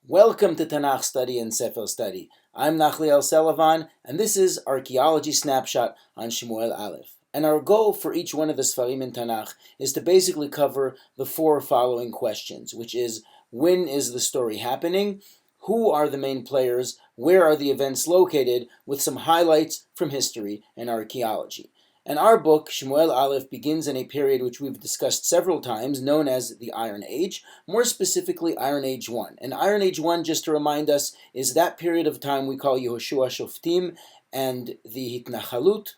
Welcome to Tanach Study and Sefer Study. I'm Nachliel Selavan, and this is Archaeology Snapshot on Shemuel I. And our goal for each one of the Sfarim in Tanach is to basically cover the four following questions, which is, when is the story happening? Who are the main players? Where are the events located? With some highlights from history and archaeology. And our book, Shemuel I, begins in a period which we've discussed several times, known as the Iron Age, more specifically Iron Age I. And Iron Age I, just to remind us, is that period of time we call Yehoshua Shoftim and the Hitnachalut,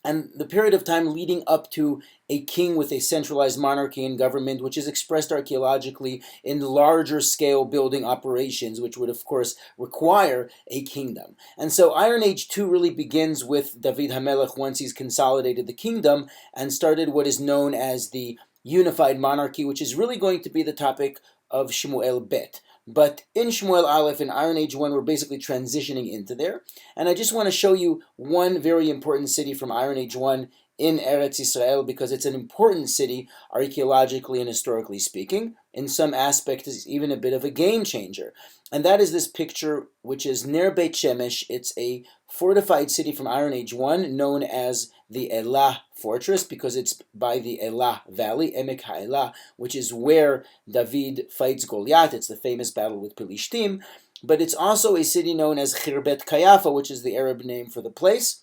and the period of time leading up to a king with a centralized monarchy and government, which is expressed archaeologically in larger scale building operations, which would of course require a kingdom. And so Iron Age 2 really begins with David HaMelech once he's consolidated the kingdom and started what is known as the unified monarchy, which is really going to be the topic of Shemuel Bet. But in Shemuel Aleph, in Iron Age 1, we're basically transitioning into there. And I just want to show you one very important city from Iron Age 1 in Eretz Israel, because it's an important city archaeologically and historically speaking. In some aspects, it's even a bit of a game changer. And that is this picture, which is near Beit Shemesh. It's a fortified city from Iron Age 1 known as the Elah fortress, because it's by the Elah valley, Emek HaElah, which is where David fights Goliath. It's the famous battle with Philistines. But it's also a city known as Khirbet Qeiyafa, which is the Arab name for the place.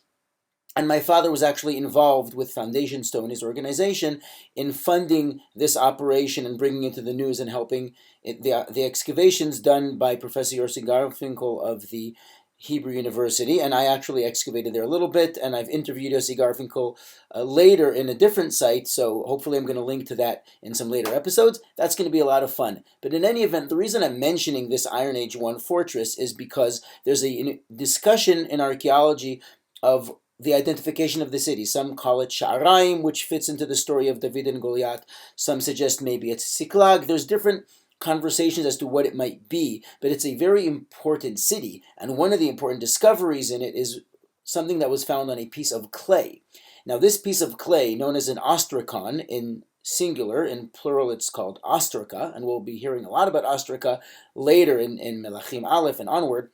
And my father was actually involved with Foundation Stone, his organization, in funding this operation and bringing it to the news and helping the excavations done by Professor Yossi Garfinkel of the Hebrew University. And I actually excavated there a little bit, and I've interviewed Yossi Garfinkel later in a different site, so hopefully I'm going to link to that in some later episodes. That's going to be a lot of fun. But in any event, the reason I'm mentioning this Iron Age 1 fortress is because there's a discussion in archaeology of the identification of the city. Some call it Sha'araim, which fits into the story of David and Goliath. Some suggest maybe it's Siklag. There's different conversations as to what it might be, but it's a very important city. And one of the important discoveries in it is something that was found on a piece of clay. Now, this piece of clay, known as an ostracon in singular, in plural it's called ostraca, and we'll be hearing a lot about ostraca later in Melachim Aleph and onward.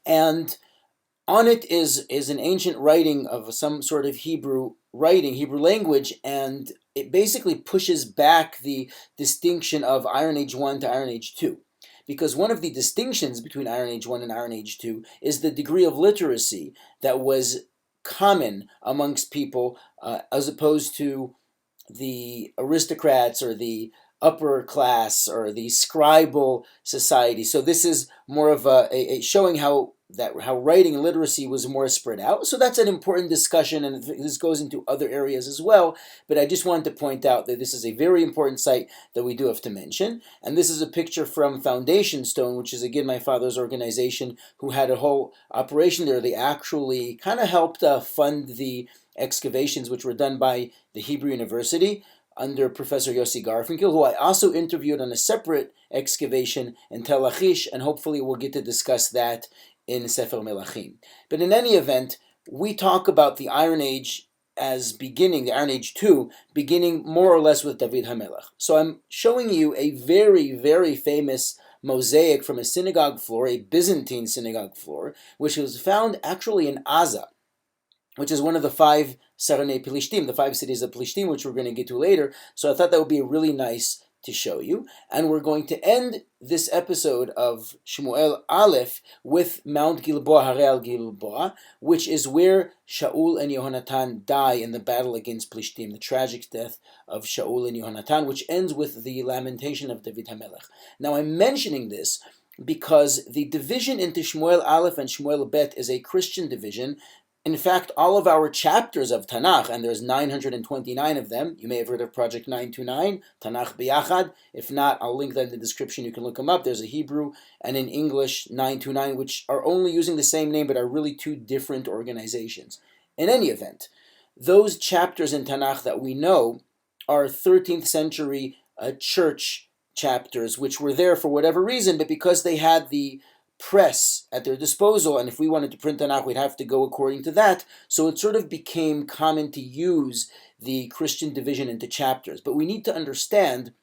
And on it is an ancient writing of some sort of Hebrew writing, Hebrew language, and it basically pushes back the distinction of Iron Age 1 to Iron Age 2. Because one of the distinctions between Iron Age 1 and Iron Age 2 is the degree of literacy that was common amongst people, as opposed to the aristocrats or the upper class or the scribal society. So this is more of a showing how writing and literacy was more spread out. So that's an important discussion, and this goes into other areas as well. But I just wanted to point out that this is a very important site that we do have to mention. And this is a picture from Foundation Stone, which is again my father's organization, who had a whole operation there. They actually kind of helped fund the excavations, which were done by the Hebrew University under Professor Yossi Garfinkel, who I also interviewed on a separate excavation in Tel Achish, and hopefully we'll get to discuss that in Sefer Melachim. But in any event, we talk about the Iron Age as beginning, the Iron Age 2, beginning more or less with David HaMelech. So I'm showing you a very, very famous mosaic from a synagogue floor, a Byzantine synagogue floor, which was found actually in Aza, which is one of the 5 Saranei Pilishtim, the 5 cities of Pilishtim, which we're going to get to later. So I thought that would be really nice to show you. And we're going to end this episode of Shemuel Aleph with Mount Gilboa, Archaeology Gilboa, which is where Shaul and Yehonatan die in the battle against Plishtim, the tragic death of Shaul and Yehonatan, which ends with the lamentation of David HaMelech. Now I'm mentioning this because the division into Shemuel Aleph and Shemuel Bet is a Christian division. In fact, all of our chapters of Tanach, and there's 929 of them, you may have heard of Project 929, Tanach B'Yachad. If not, I'll link that in the description. You can look them up. There's a Hebrew and an English 929, which are only using the same name, but are really two different organizations. In any event, those chapters in Tanach that we know are 13th century church chapters, which were there for whatever reason, but because they had the press at their disposal, and if we wanted to print Tanakh, we'd have to go according to that. So it sort of became common to use the Christian division into chapters. But we need to understand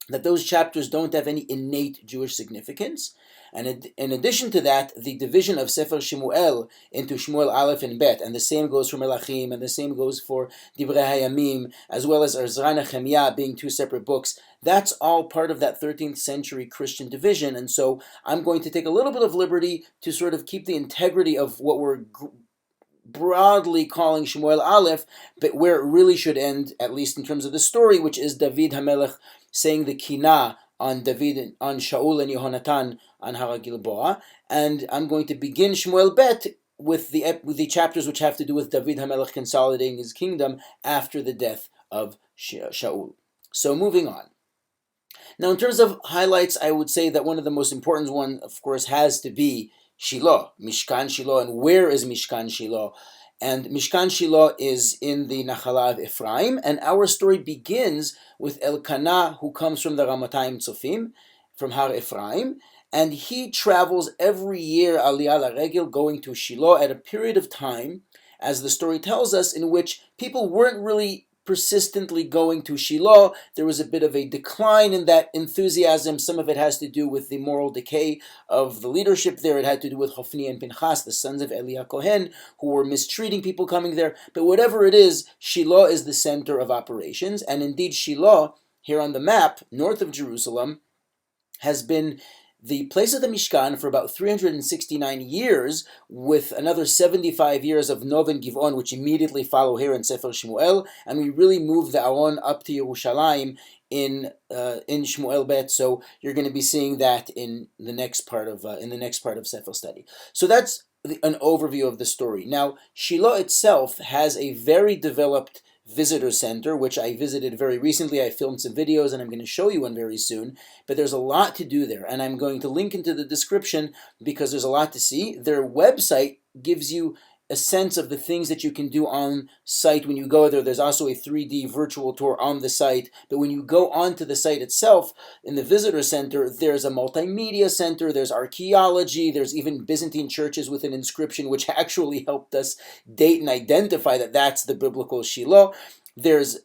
that those chapters don't have any innate Jewish significance. And in addition to that, the division of Sefer Shemuel into Shemuel Aleph and Bet, and the same goes for Melachim, and the same goes for Divrei Hayamim, as well as Ezra and Nehemiah being two separate books, that's all part of that 13th century Christian division. And so I'm going to take a little bit of liberty to sort of keep the integrity of what we're broadly calling Shemuel Aleph, but where it really should end, at least in terms of the story, which is David HaMelech saying the Kina on David, on Shaul and Yehonatan on Har Gilbua. And I'm going to begin Shemuel Bet with the chapters which have to do with David HaMelech consolidating his kingdom after the death of Shaul. So moving on. Now in terms of highlights, I would say that one of the most important one, of course, has to be Shiloh, Mishkan Shiloh. And where is Mishkan Shiloh? And Mishkan Shiloh is in the Nachala of Ephraim, and our story begins with Elkanah, who comes from the Ramatayim Tzofim, from Har Ephraim, and he travels every year, Aliyah LaRegel, going to Shiloh at a period of time, as the story tells us, in which people weren't really persistently going to Shiloh. There was a bit of a decline in that enthusiasm. Some of it has to do with the moral decay of the leadership there. It had to do with Hofni and Pinchas, the sons of Eli Kohen, who were mistreating people coming there. But whatever it is, Shiloh is the center of operations. And indeed, Shiloh, here on the map, north of Jerusalem, has been the place of the Mishkan for about 369 years, with another 75 years of Nov and Givon, which immediately follow here in Sefer Shemuel, and we really move the Aron up to Yerushalayim in Shemuel Bet. So you're going to be seeing that in the next part of Sefer Study. So that's an overview of the story. Now, Shiloh itself has a very developed visitor center, which I visited very recently. I filmed some videos and I'm going to show you one very soon, but there's a lot to do there, and I'm going to link into the description because there's a lot to see. Their website gives you a sense of the things that you can do on site when you go there. There's also a 3D virtual tour on the site, but when you go onto the site itself, in the visitor center, there's a multimedia center, there's archaeology, there's even Byzantine churches with an inscription which actually helped us date and identify that that's the biblical Shiloh. There's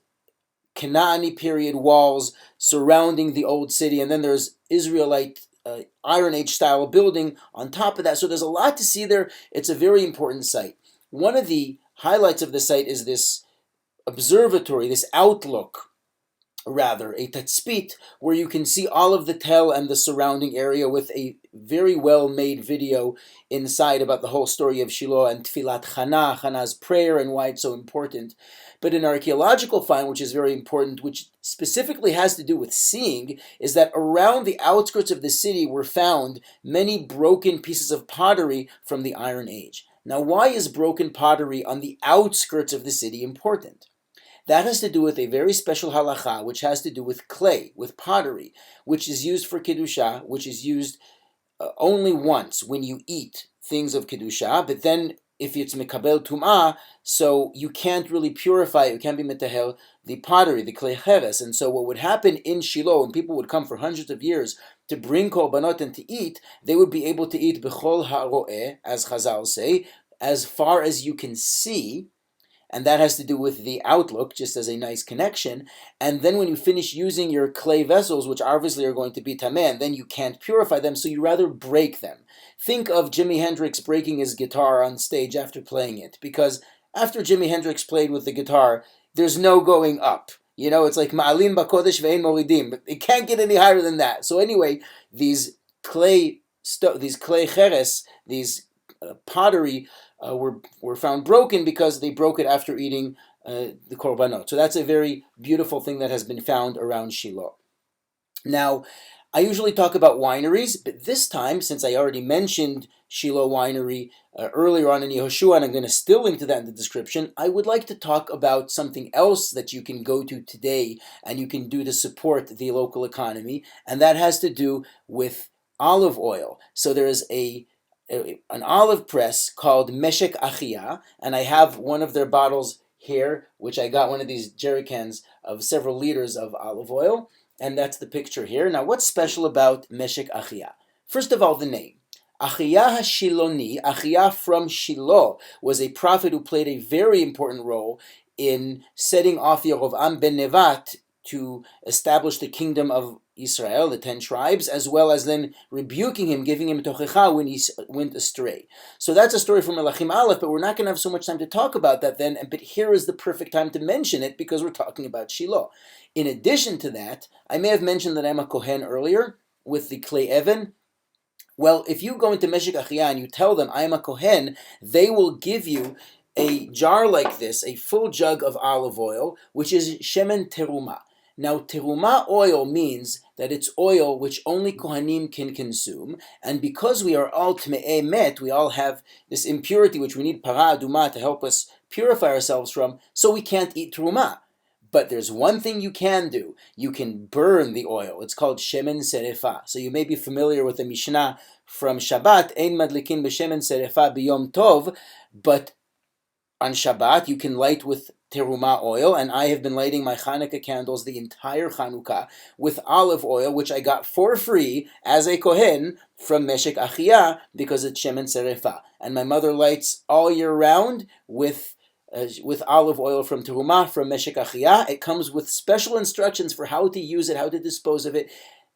Canaanite period walls surrounding the old city, and then there's Israelite Iron Age style building on top of that. So there's a lot to see there. It's a very important site. One of the highlights of the site is this observatory, this outlook, rather, a tatzpit, where you can see all of the Tel and the surrounding area with a very well-made video inside about the whole story of Shiloh and Tfilat Chana, Chana's prayer, and why it's so important. But an archaeological find, which is very important, which specifically has to do with seeing, is that around the outskirts of the city were found many broken pieces of pottery from the Iron Age. Now, why is broken pottery on the outskirts of the city important? That has to do with a very special halacha, which has to do with clay, with pottery, which is used for Kedusha, which is used only once when you eat things of Kedusha, but then if it's mekabel tum'ah, so you can't really purify it, you can't be metahel the pottery, the clay cheres. And so what would happen in Shiloh, when people would come for hundreds of years to bring korbanot and to eat, they would be able to eat bechol ha'ro'eh, as Chazal say, as far as you can see. And that has to do with the outlook, just as a nice connection. And then when you finish using your clay vessels, which obviously are going to be tameh, then you can't purify them, so you rather break them. Think of Jimi Hendrix breaking his guitar on stage after playing it, because after Jimi Hendrix played with the guitar, there's no going up. You know, it's like ma'alin b'kodesh ve'en moridim, but it can't get any higher than that. So anyway, these clay cheres, these pottery, were found broken because they broke it after eating the korbanot. So that's a very beautiful thing that has been found around Shiloh. Now, I usually talk about wineries, but this time, since I already mentioned Shiloh Winery earlier on in Yehoshua, and I'm going to still link to that in the description, I would like to talk about something else that you can go to today and you can do to support the local economy, and that has to do with olive oil. So there is an olive press called Meshek Achiya, and I have one of their bottles here, which I got one of these jerry cans of several liters of olive oil, and that's the picture here. Now, what's special about Meshek Achiya? First of all, the name. Achiya HaShiloni, Achiya from Shiloh, was a prophet who played a very important role in setting off Yerovam ben Nevat to establish the kingdom of Israel, the 10 tribes, as well as then rebuking him, giving him tochecha when he went astray. So that's a story from Melachim Aleph, but we're not going to have so much time to talk about that then, but here is the perfect time to mention it because we're talking about Shiloh. In addition to that, I may have mentioned that I'm a Kohen earlier with the clay Evan. Well, if you go into Meshech Achiya and you tell them I am a Kohen, they will give you a jar like this, a full jug of olive oil, which is shemen teruma. Now, teruma oil means that it's oil which only Kohanim can consume, and because we are all tme'eh met, we all have this impurity which we need para aduma to help us purify ourselves from, so we can't eat teruma. But there's one thing you can do. You can burn the oil. It's called shemen serefa. So you may be familiar with the Mishnah from Shabbat, ein madlikin b'shemen serefa b'yom tov, but on Shabbat, you can light with teruma oil, and I have been lighting my Hanukkah candles the entire Hanukkah with olive oil, which I got for free as a Kohen from Meshech Achiya because it's shemen serefa. And my mother lights all year round with olive oil from teruma from Meshech Achiya. It comes with special instructions for how to use it, how to dispose of it.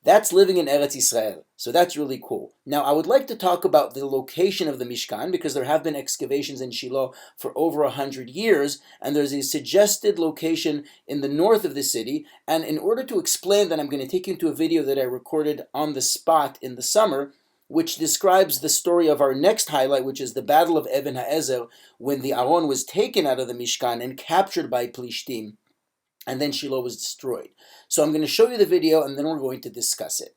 That's living in Eretz Israel. So that's really cool. Now, I would like to talk about the location of the Mishkan because there have been excavations in Shiloh for over 100 years, and there's a suggested location in the north of the city. And in order to explain that, I'm going to take you to a video that I recorded on the spot in the summer, which describes the story of our next highlight, which is the Battle of Even HaEzer, when the Aron was taken out of the Mishkan and captured by Plishtim, and then Shiloh was destroyed. So I'm going to show you the video, and then we're going to discuss it.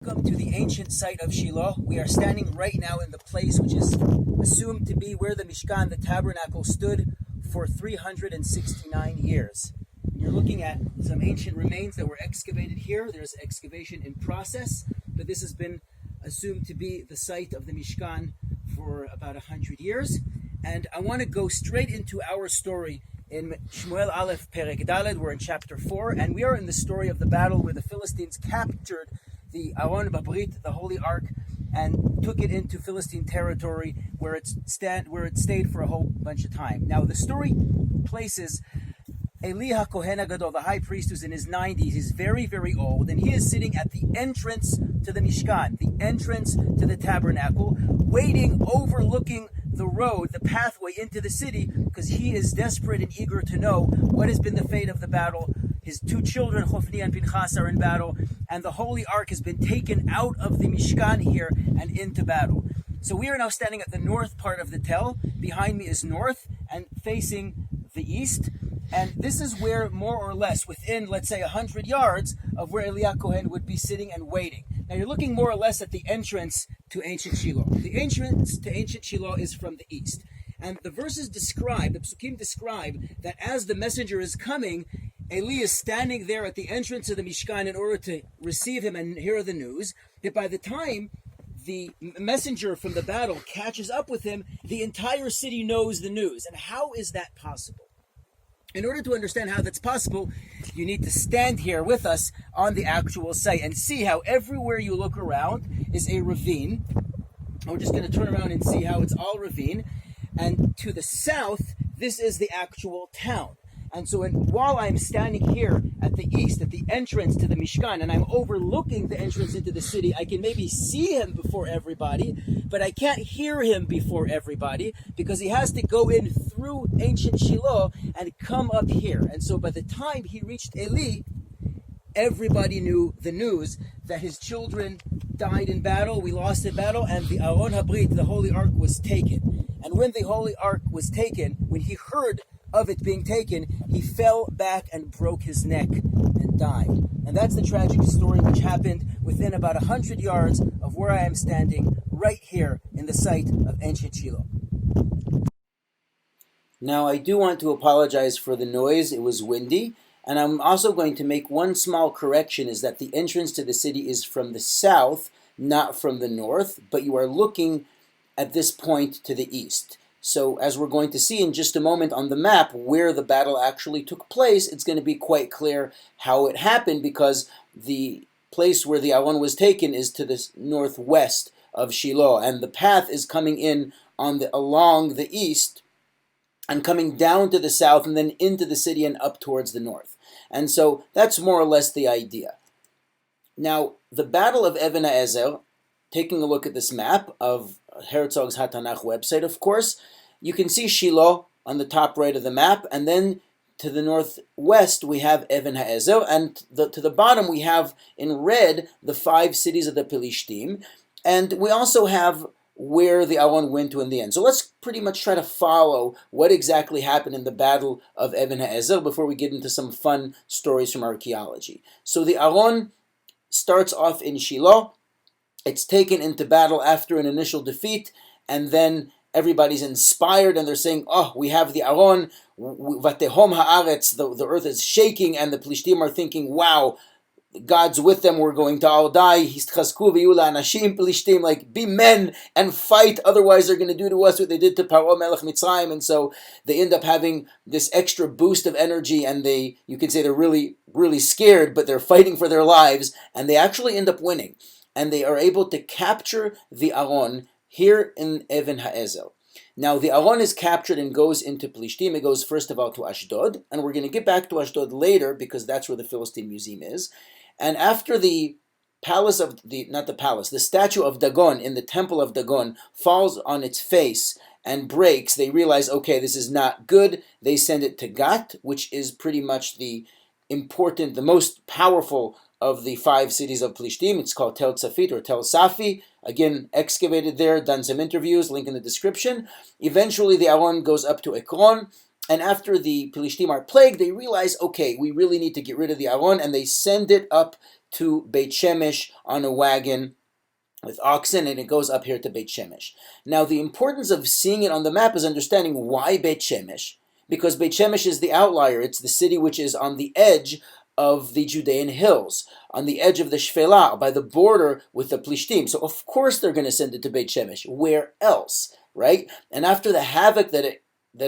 Welcome to the ancient site of Shiloh. We are standing right now in the place which is assumed to be where the Mishkan, the tabernacle, stood for 369 years. You're looking at some ancient remains that were excavated here. There's excavation in process, but this has been assumed to be the site of the Mishkan for about 100 years. And I want to go straight into our story in Shemuel Aleph Perek Daled. We're in chapter 4, and we are in the story of the battle where the Philistines captured the Aron Babrit, the Holy Ark, and took it into Philistine territory where it stayed for a whole bunch of time. Now, the story places Elah Kohen Gadol, the high priest, who's in his 90s, he's very, very old, and he is sitting at the entrance to the Mishkan, the entrance to the tabernacle, waiting, overlooking the road, the pathway into the city, because he is desperate and eager to know what has been the fate of the battle. His 2 children, Hofni and Pinchas, are in battle, and the Holy Ark has been taken out of the Mishkan here and into battle. So we are now standing at the north part of the tel. Behind me is north and facing the east. And this is where, more or less, within, let's say, 100 yards of where Elah Kohen would be sitting and waiting. Now, you're looking more or less at the entrance to ancient Shiloh. The entrance to ancient Shiloh is from the east. And the verses describe, the Psukim describe, that as the messenger is coming, Eli is standing there at the entrance of the Mishkan in order to receive him and hear the news, that by the time the messenger from the battle catches up with him, the entire city knows the news. And how is that possible? In order to understand how that's possible, you need to stand here with us on the actual site and see how everywhere you look around is a ravine. We're just going to turn around and see how it's all ravine. And to the south, this is the actual town. And so while I'm standing here at the east, at the entrance to the Mishkan, and I'm overlooking the entrance into the city, I can maybe see him before everybody, but I can't hear him before everybody because he has to go in through ancient Shiloh and come up here. And so by the time he reached Eli, everybody knew the news that his children died in battle, we lost in battle, and the Aron Habrit, the Holy Ark, was taken. And when the Holy Ark was taken, when he heard of it being taken, he fell back and broke his neck and died. And that's the tragic story which happened within about 100 yards of where I am standing, right here in the site of ancient Shiloh. Now, I do want to apologize for the noise. It was windy. And I'm also going to make one small correction, is that the entrance to the city is from the south, not from the north, but you are looking at this point to the east. So as we're going to see in just a moment on the map where the battle actually took place, it's going to be quite clear how it happened, because the place where the Aron was taken is to the northwest of Shiloh, and the path is coming in along the east and coming down to the south and then into the city and up towards the north. And so that's more or less the idea. Now, the Battle of Ebenezer, taking a look at this map of Herzog's Tanach website, of course, you can see Shiloh on the top right of the map, and then to the northwest we have Ebenezer, and to the bottom we have in red the 5 cities of the Philistines, and we also have where the Aron went to in the end. So let's pretty much try to follow what exactly happened in the Battle of Ebenezer before we get into some fun stories from archaeology. So the Aron starts off in Shiloh. It's taken into battle after an initial defeat, and then everybody's inspired and they're saying, oh, we have the Aron, vatehom haaretz, the earth is shaking, and the Plishtim are thinking, wow, God's with them, we're going to all die. Histchazku v'yula anashim Plishtim, like, be men and fight, otherwise they're going to do to us what they did to Paro Melech Mitzrayim. And so they end up having this extra boost of energy, and you can say they're really, really scared, but they're fighting for their lives, and they actually end up winning. And they are able to capture the Aron here in Ebenezer. Now, the Aron is captured and goes into Plishtim. It goes first of all to Ashdod, and we're going to get back to Ashdod later because that's where the Philistine Museum is. And after the the statue of Dagon in the temple of Dagon falls on its face and breaks, they realize, okay, this is not good. They send it to Gat, which is pretty much the most powerful of the 5 cities of Plishtim. It's called Tel Tzafit or Tel Safi. Again, excavated there, done some interviews, link in the description. Eventually, the Aron goes up to Ekron. And after the Philistines are plagued, they realize, okay, we really need to get rid of the Aron, and they send it up to Beit Shemesh on a wagon with oxen, and it goes up here to Beit Shemesh. Now, the importance of seeing it on the map is understanding why Beit Shemesh, because Beit Shemesh is the outlier. It's the city which is on the edge of the Judean hills, on the edge of the Shfela, by the border with the Plishtim. So, of course, they're going to send it to Beit Shemesh. Where else, right? And after the havoc that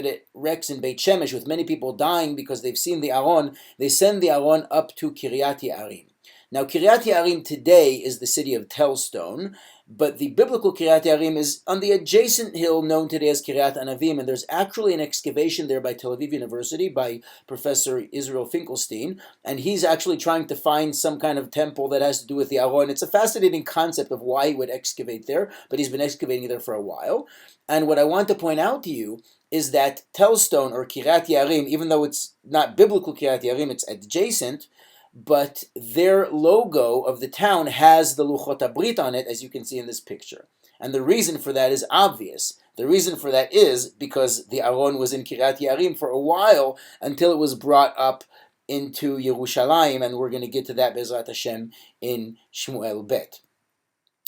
it wrecks in Beit Shemesh, with many people dying because they've seen the Aron, they send the Aron up to Kiryat Ye'arim. Now, Kiryat Ye'arim today is the city of Tellstone, but the biblical Kiryat Ye'arim is on the adjacent hill known today as Kiryat Anavim, and there's actually an excavation there by Tel Aviv University by Professor Israel Finkelstein, and he's actually trying to find some kind of temple that has to do with the Aron. It's a fascinating concept of why he would excavate there, but he's been excavating there for a while. And what I want to point out to you is that Tellstone, or Kiryat Ye'arim, even though it's not biblical Kiryat Ye'arim, it's adjacent, but their logo of the town has the Luchot HaBrit on it, as you can see in this picture. And the reason for that is obvious. The reason for that is because the Aron was in Kiryat Ye'arim for a while until it was brought up into Yerushalayim, and we're going to get to that, Bezrat Hashem, in Shemuel Bet.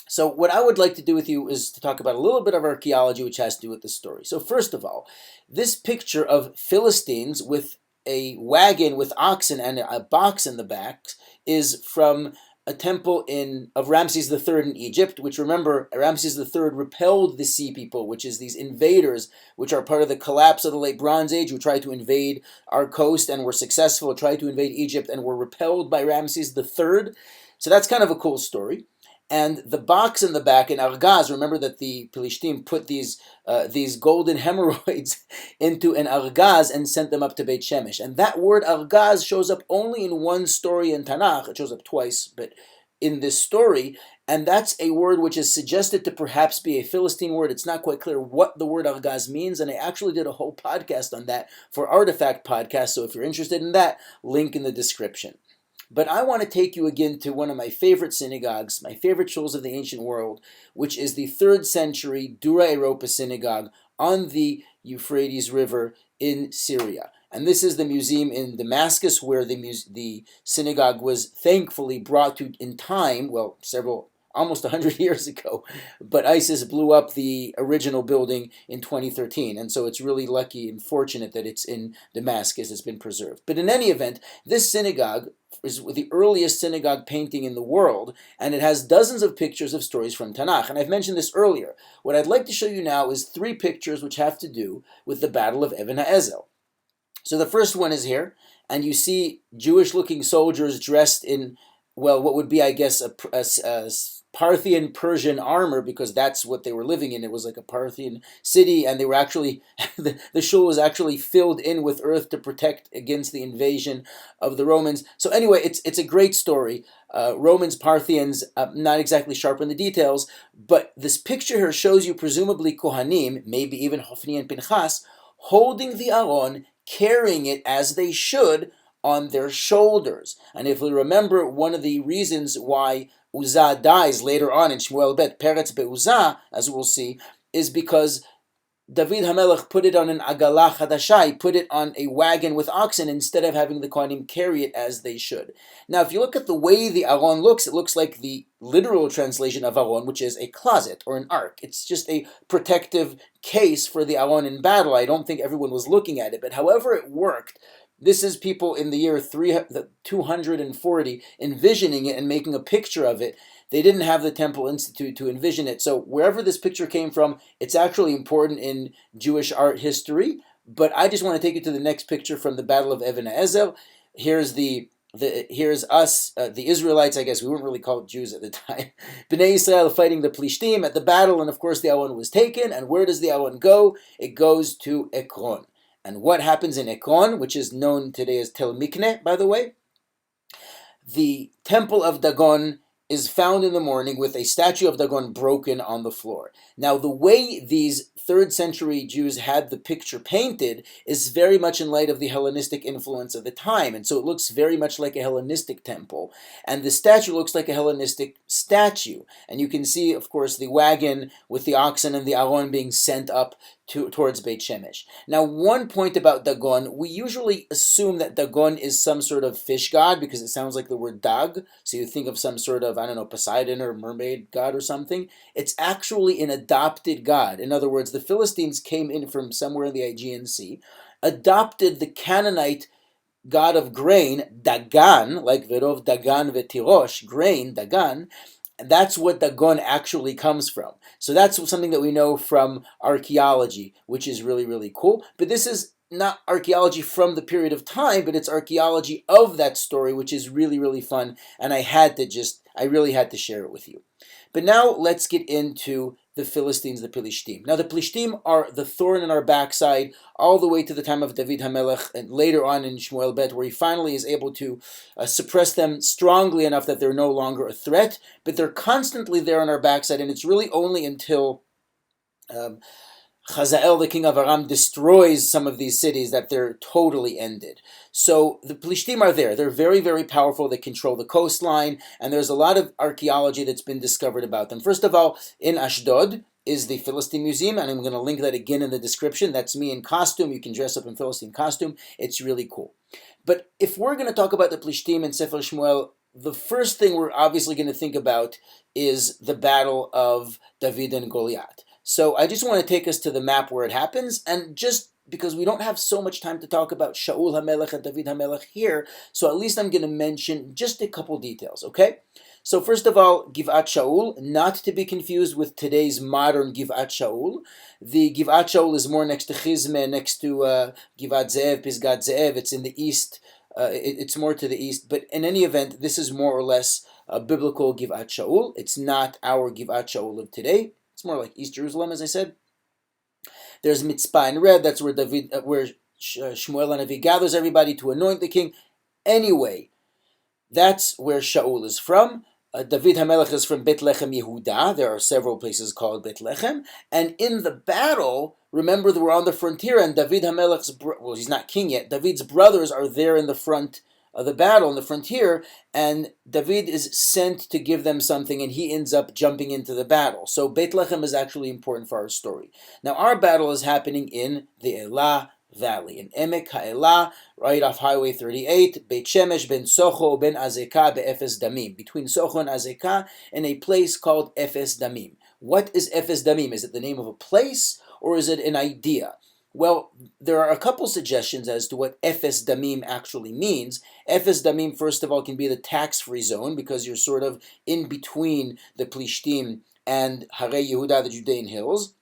So what I would like to do with you is to talk about a little bit of archaeology which has to do with the story. So first of all, this picture of Philistines with a wagon with oxen and a box in the back is from a temple of Ramses III in Egypt, which, remember, Ramses III repelled the Sea People, which is these invaders, which are part of the collapse of the Late Bronze Age, who tried to invade our coast and were successful, tried to invade Egypt and were repelled by Ramses III. So that's kind of a cool story. And the box in the back, in argaz, remember that the Philistines put these golden hemorrhoids into an argaz and sent them up to Beit Shemesh. And that word argaz shows up only in one story in Tanach. It shows up twice, but in this story. And that's a word which is suggested to perhaps be a Philistine word. It's not quite clear what the word argaz means. And I actually did a whole podcast on that for Artifact Podcast. So if you're interested in that, link in the description. But I want to take you again to one of my favorite synagogues, my favorite shuls of the ancient world, which is the 3rd century Dura Europa synagogue on the Euphrates River in Syria. And this is the museum in Damascus where the synagogue was thankfully brought to in time, well, almost 100 years ago, but ISIS blew up the original building in 2013, and so it's really lucky and fortunate that it's in Damascus, it's been preserved. But in any event, this synagogue is the earliest synagogue painting in the world, and it has dozens of pictures of stories from Tanach, and I've mentioned this earlier. What I'd like to show you now is 3 pictures which have to do with the Battle of Ebenezer. So the first one is here, and you see Jewish-looking soldiers dressed in, well, what would be, I guess, a Parthian Persian armor, because that's what they were living in. It was like a Parthian city, and they were actually, the shul was actually filled in with earth to protect against the invasion of the Romans. So anyway, it's a great story. Romans, Parthians, not exactly sharp in the details, but this picture here shows you presumably Kohanim, maybe even Hofni and Pinchas, holding the Aron, carrying it as they should on their shoulders. And if we remember, one of the reasons why Uzzah dies later on in Shmuel Bet, Peretz be'Uzzah, as we'll see, is because David HaMelech put it on an agalah chadashah. He put it on a wagon with oxen instead of having the Kohanim carry it as they should. Now, if you look at the way the Aron looks, it looks like the literal translation of Aron, which is a closet or an ark. It's just a protective case for the Aron in battle. I don't think everyone was looking at it, but however it worked, this is people in the year 240 envisioning it and making a picture of it. They didn't have the Temple Institute to envision it. So wherever this picture came from, it's actually important in Jewish art history. But I just want to take you to the next picture from the Battle of Ebenezer. Here's us, the Israelites. I guess we weren't really called Jews at the time. Bnei Israel fighting the Plishtim at the battle, and of course the Aron was taken. And where does the Aron go? It goes to Ekron. And what happens in Ekron, which is known today as Tel Mikne, by the way? The temple of Dagon is found in the morning with a statue of Dagon broken on the floor. Now, the way these 3rd century Jews had the picture painted is very much in light of the Hellenistic influence of the time, and so it looks very much like a Hellenistic temple, and the statue looks like a Hellenistic statue. And you can see, of course, the wagon with the oxen and the Aron being sent up towards Beit Shemesh. Now, one point about Dagon, we usually assume that Dagon is some sort of fish god because it sounds like the word dag, so you think of some sort of, I don't know, Poseidon or mermaid god or something. It's actually an adopted god. In other words, the Philistines came in from somewhere in the Aegean Sea, adopted the Canaanite god of grain, Dagan, like Verov Dagan Vetirosh, grain, Dagan. That's what Dagon actually comes from. So that's something that we know from archaeology, which is really, really cool. But this is not archaeology from the period of time, but it's archaeology of that story, which is really, really fun. And I really had to share it with you. But now let's get into the Philistines, the Philisttim. Now the Philisttim are the thorn in our backside all the way to the time of David HaMelech and later on in Shmuel Bet, where he finally is able to suppress them strongly enough that they're no longer a threat, but they're constantly there on our backside, and it's really only until Hazael, the king of Aram, destroys some of these cities that they're totally ended. So the Plishtim are there. They're very, very powerful. They control the coastline, and there's a lot of archaeology that's been discovered about them. First of all, in Ashdod is the Philistine Museum, and I'm going to link that again in the description. That's me in costume. You can dress up in Philistine costume. It's really cool. But if we're going to talk about the Plishtim in Sefer Shemuel, the first thing we're obviously going to think about is the battle of David and Goliath. So I just want to take us to the map where it happens, and just because we don't have so much time to talk about Shaul HaMelech and David HaMelech here, so at least I'm going to mention just a couple details, okay? So first of all, Givat Shaul, not to be confused with today's modern Givat Shaul. The Givat Shaul is more next to Chizme, next to Givat Ze'ev, Pisgat Ze'ev. It's in the east. It's more to the east. But in any event, this is more or less a biblical Givat Shaul. It's not our Givat Shaul of today. It's more like East Jerusalem, as I said. There's Mitzpah in red. That's where Shmuel HaNavi gathers everybody to anoint the king. Anyway, that's where Shaul is from. David HaMelech is from Bethlehem, Yehuda. There are several places called Bethlehem. And in the battle, remember they were on the frontier, and David HaMelech's, well, he's not king yet. David's brothers are there in the front of the battle, in the frontier, and David is sent to give them something, and he ends up jumping into the battle. So Bethlehem is actually important for our story. Now, our battle is happening in the Elah Valley, in Emek HaElah, right off Highway 38, Beit Shemesh ben Socho ben Azekah be'Efes Damim, between Socho and Azekah, in a place called Efes Damim. What is Efes Damim? Is it the name of a place, or is it an idea? Well, there are a couple suggestions as to what Efes Damim actually means. Efes Damim, first of all, can be the tax-free zone, because you're sort of in between the Plishtim and Hare Yehuda, the Judean hills.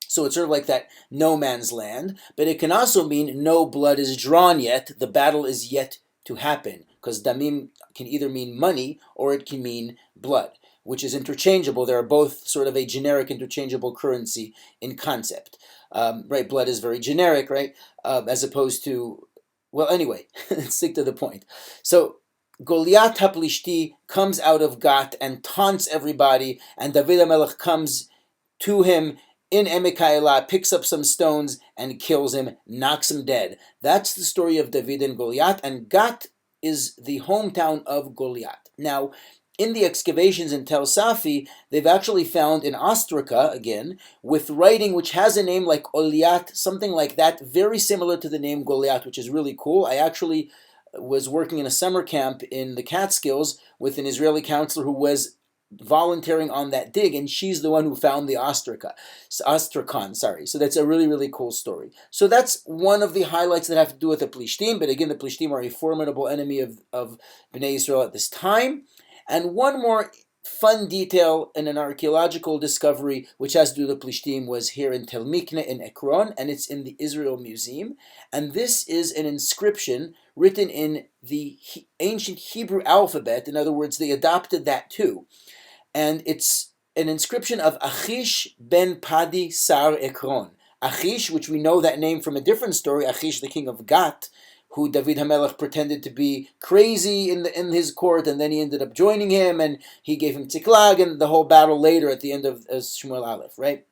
So it's sort of like that no man's land. But it can also mean no blood is drawn yet. The battle is yet to happen, because Damim can either mean money or it can mean blood. which is interchangeable. They are both sort of a generic interchangeable currency in concept. Right, blood is very generic, right? As opposed to, well, anyway, let's stick to the point. So Goliath HaPlishti comes out of Gat and taunts everybody, and David HaMelech comes to him in Emek Elah, picks up some stones and kills him, knocks him dead. That's the story of David and Goliath, and Gat is the hometown of Goliath. Now, in the excavations in Tel Safi, they've actually found an ostraca, again, with writing which has a name like Oliat, something like that, very similar to the name Goliath, which is really cool. I actually was working in a summer camp in the Catskills with an Israeli counselor who was volunteering on that dig, and she's the one who found the ostracon. So that's a really, really cool story. So that's one of the highlights that have to do with the Plishtim, but again, the Plishtim are a formidable enemy of Bnei Israel at this time. And one more fun detail in an archaeological discovery which has to do with the Plishtim was here in Tel Mikne in Ekron, and it's in the Israel Museum. And this is an inscription written in the ancient Hebrew alphabet. In other words, they adopted that too. And it's an inscription of Achish ben Padi Sar Ekron. Achish, which we know that name from a different story, Achish, the king of Gat, who David HaMelech pretended to be crazy in his court, and then he ended up joining him, and he gave him Tiklag, and the whole battle later at the end of Shemuel Aleph, right?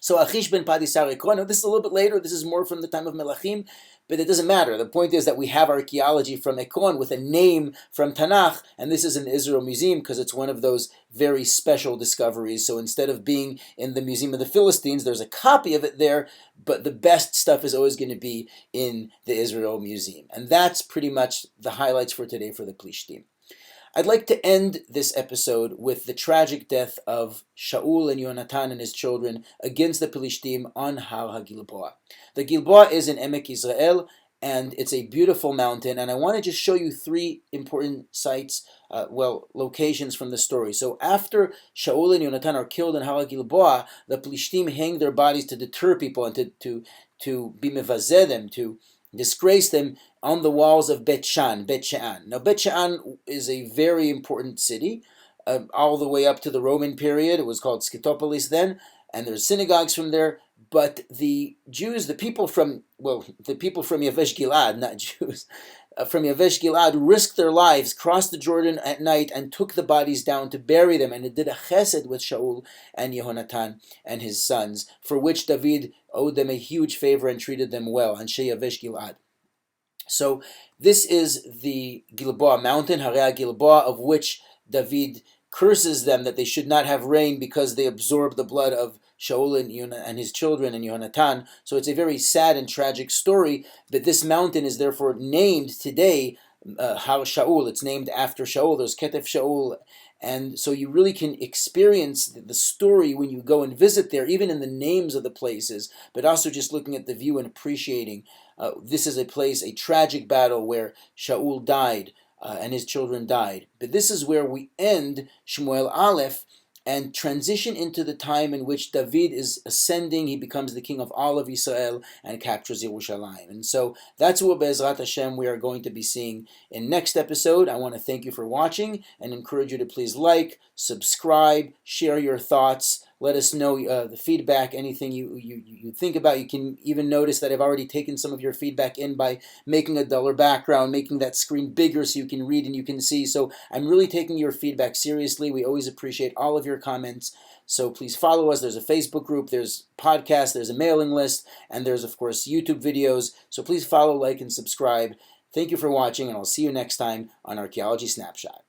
So Achish ben Padi Sar Ekron. Now this is a little bit later. This is more from the time of Melachim, but it doesn't matter. The point is that we have archaeology from Ekron with a name from Tanach, and this is in the Israel Museum because it's one of those very special discoveries. So instead of being in the Museum of the Philistines, there's a copy of it there, but the best stuff is always going to be in the Israel Museum. And that's pretty much the highlights for today for the Plishtim. I'd like to end this episode with the tragic death of Shaul and Yehonatan and his children against the Philistines on Har Gilboa. The Gilboa is in Emek Israel, and it's a beautiful mountain, and I want to just show you three important sites, locations from the story. So after Shaul and Yehonatan are killed in Har Gilboa, the Philistines hang their bodies to deter people and to be mevazeh them, to disgrace them on the walls of Bet She'an. Now, Bet She'an is a very important city, all the way up to the Roman period. It was called Scythopolis then, and there's synagogues from there. But the Jews, the people from Yavesh Gilad, not Jews, from Yavesh Gilad, risked their lives, crossed the Jordan at night, and took the bodies down to bury them. And it did a chesed with Shaul and Yehonatan and his sons, for which David owed them a huge favor and treated them well, Anshe Yavesh Gilad. So this is the Gilboa mountain, Har Gilboa, of which David curses them that they should not have rain because they absorbed the blood of Shaul and his children and Yehonatan. So it's a very sad and tragic story, but this mountain is therefore named today Har Shaul. It's named after Shaul. There's Ketef Shaul. And so you really can experience the story when you go and visit there, even in the names of the places, but also just looking at the view and appreciating. This is a place, a tragic battle where Shaul died and his children died. But this is where we end Shemuel Aleph and transition into the time in which David is ascending. He becomes the king of all of Israel and captures Yerushalayim. And so that's what Be'ezrat Hashem we are going to be seeing in next episode. I want to thank you for watching and encourage you to please like, subscribe, share your thoughts. Let us know the feedback, anything you think about. You can even notice that I've already taken some of your feedback in by making a duller background, making that screen bigger so you can read and you can see. So I'm really taking your feedback seriously. We always appreciate all of your comments. So please follow us. There's a Facebook group, there's podcasts, there's a mailing list, and there's, of course, YouTube videos. So please follow, like, and subscribe. Thank you for watching, and I'll see you next time on Archaeology Snapshot.